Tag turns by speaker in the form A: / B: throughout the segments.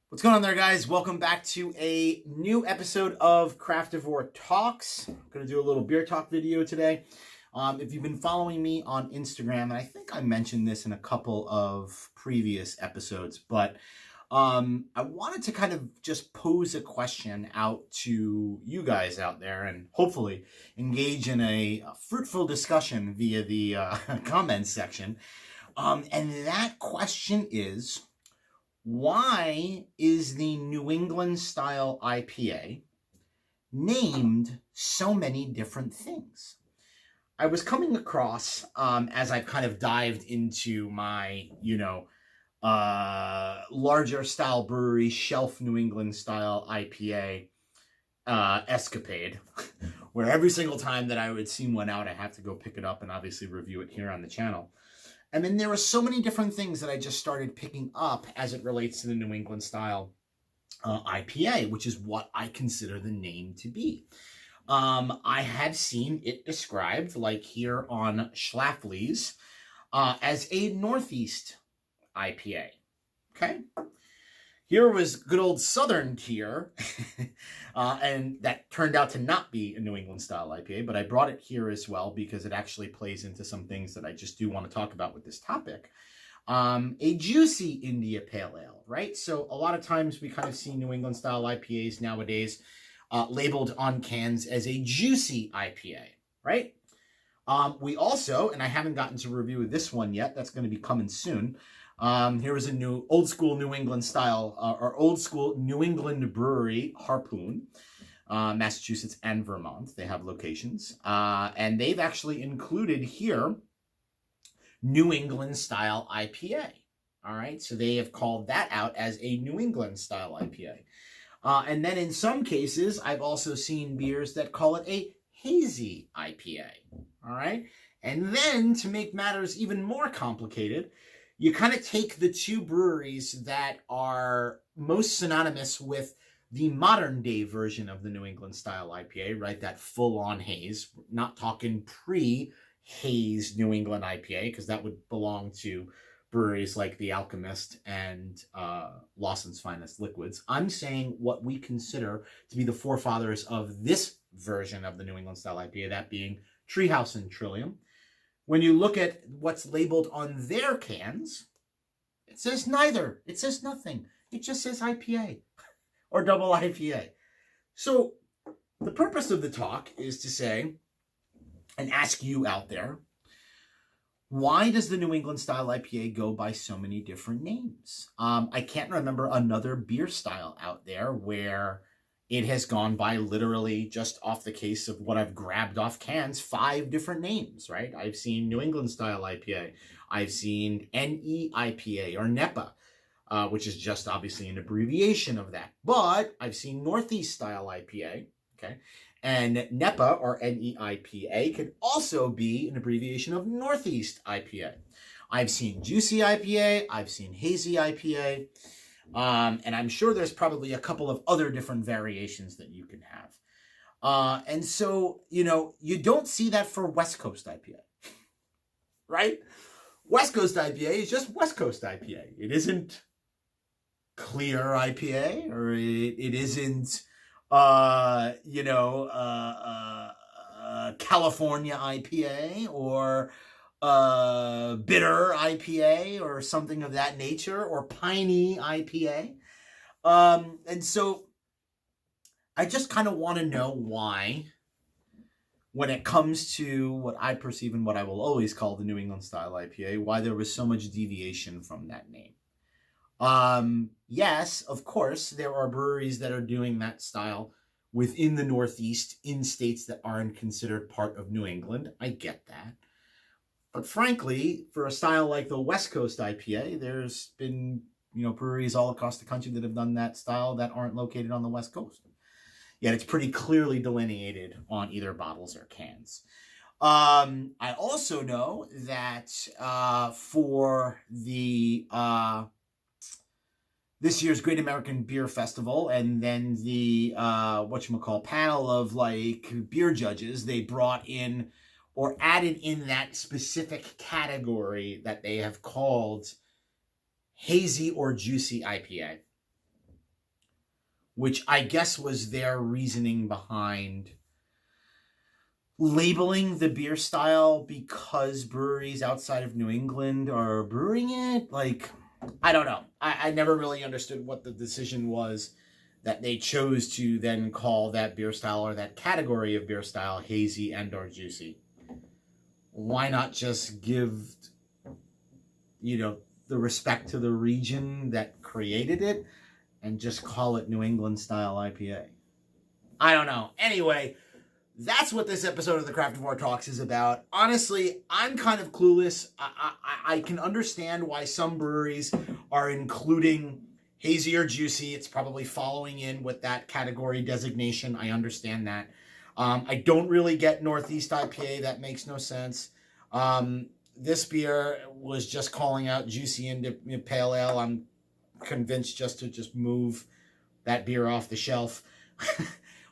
A: What's going on there, guys? Welcome back to a new episode of Craftavore Talks. I'm going to do a little beer talk video today. If you've been following me on Instagram, and I think I mentioned this in a couple of previous episodes, but I wanted to kind of just pose a question out to you guys out there and hopefully engage in a fruitful discussion via the comments section. And that question is, why is the New England Style IPA named so many different things? I was coming across, as I've kind of dived into my, larger style brewery shelf New England Style IPA escapade, where every single time that I would see one out, I have to go pick it up and obviously review it here on the channel. And then there were so many different things that I just started picking up as it relates to the New England Style IPA, which is what I consider the name to be. I have seen it described, like here on Schlafly's, as a Northeast IPA. Okay? Here was good old Southern Tier, and that turned out to not be a New England Style IPA, but I brought it here as well because it actually plays into some things that I just do want to talk about with this topic. A Juicy India Pale Ale, right? So a lot of times we kind of see New England Style IPAs nowadays labeled on cans as a Juicy IPA, right? We also, and I haven't gotten to review this one yet, that's going to be coming soon. Here is a new old school New England style, or old school New England brewery, Harpoon, Massachusetts and Vermont. They have locations, and they've actually included here New England Style IPA. All right, so they have called that out as a New England Style IPA. And then in some cases, I've also seen beers that call it a hazy IPA. All right, and then to make matters even more complicated, you kind of take the two breweries that are most synonymous with the modern day version of the New England Style IPA, right? That full-on haze. We're not talking pre-haze New England IPA, because that would belong to breweries like The Alchemist and Lawson's Finest Liquids. I'm saying what we consider to be the forefathers of this version of the New England Style IPA, that being Treehouse and Trillium. When you look at what's labeled on their cans, it says neither. It says nothing. It just says IPA or double IPA. So the purpose of the talk is to say and ask you out there, why does the New England Style IPA go by so many different names? I can't remember another beer style out there where it has gone by literally, just off the case of what I've grabbed off cans, 5 different names, right? I've seen New England Style IPA. I've seen NEIPA or NEPA, which is just obviously an abbreviation of that. But I've seen Northeast Style IPA, okay? And NEPA or NEIPA could also be an abbreviation of Northeast IPA. I've seen Juicy IPA. I've seen Hazy IPA. And I'm sure there's probably a couple of other different variations that you can have. And so, you don't see that for West Coast IPA, right? West Coast IPA is just West Coast IPA. It isn't Clear IPA, or it isn't, California IPA, or bitter IPA, or something of that nature, or piney IPA. And so I just kind of want to know why, when it comes to what I perceive and what I will always call the New England Style IPA, why there was so much deviation from that name. Yes, of course, there are breweries that are doing that style within the Northeast in states that aren't considered part of New England. I get that. But frankly, for a style like the West Coast IPA, there's been, breweries all across the country that have done that style that aren't located on the West Coast. Yet it's pretty clearly delineated on either bottles or cans. I also know that for the this year's Great American Beer Festival, and then the panel of beer judges, they brought in or added in that specific category that they have called hazy or juicy IPA. which I guess was their reasoning behind labeling the beer style because breweries outside of New England are brewing it. Like, I don't know. I never really understood what the decision was that they chose to then call that beer style or that category of beer style hazy and or juicy. Why not just give, the respect to the region that created it and just call it New England Style IPA? I don't know. Anyway, that's what this episode of the Craftavore Talks is about. Honestly, I'm kind of clueless. I can understand why some breweries are including hazy or juicy. It's probably following in with that category designation. I understand that. I don't really get Northeast IPA. That makes no sense. This beer was just calling out juicy into pale ale. I'm convinced just to move that beer off the shelf.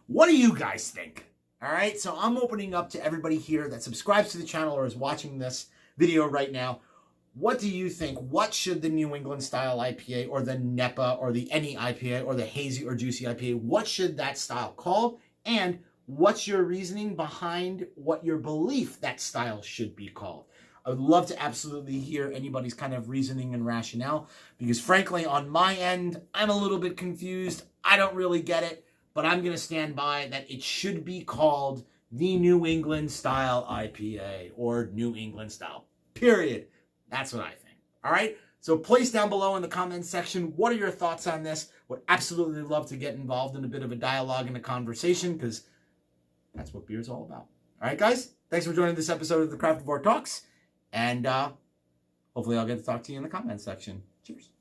A: What do you guys think? All right, so I'm opening up to everybody here that subscribes to the channel or is watching this video right now. What do you think? What should the New England Style IPA or the NEPA or the any IPA or the hazy or juicy IPA, what should that style called? And what's your reasoning behind what your belief that style should be called? I would love to absolutely hear anybody's kind of reasoning and rationale, because frankly, on my end, I'm a little bit confused. I don't really get it. But I'm going to stand by that it should be called the New England Style IPA or New England Style, period. That's what I think. All right? So place down below in the comments section, what are your thoughts on this? Would absolutely love to get involved in a bit of a dialogue and a conversation, because that's what beer is all about. All right, guys? Thanks for joining this episode of the Craftavore Talks. And hopefully I'll get to talk to you in the comments section. Cheers.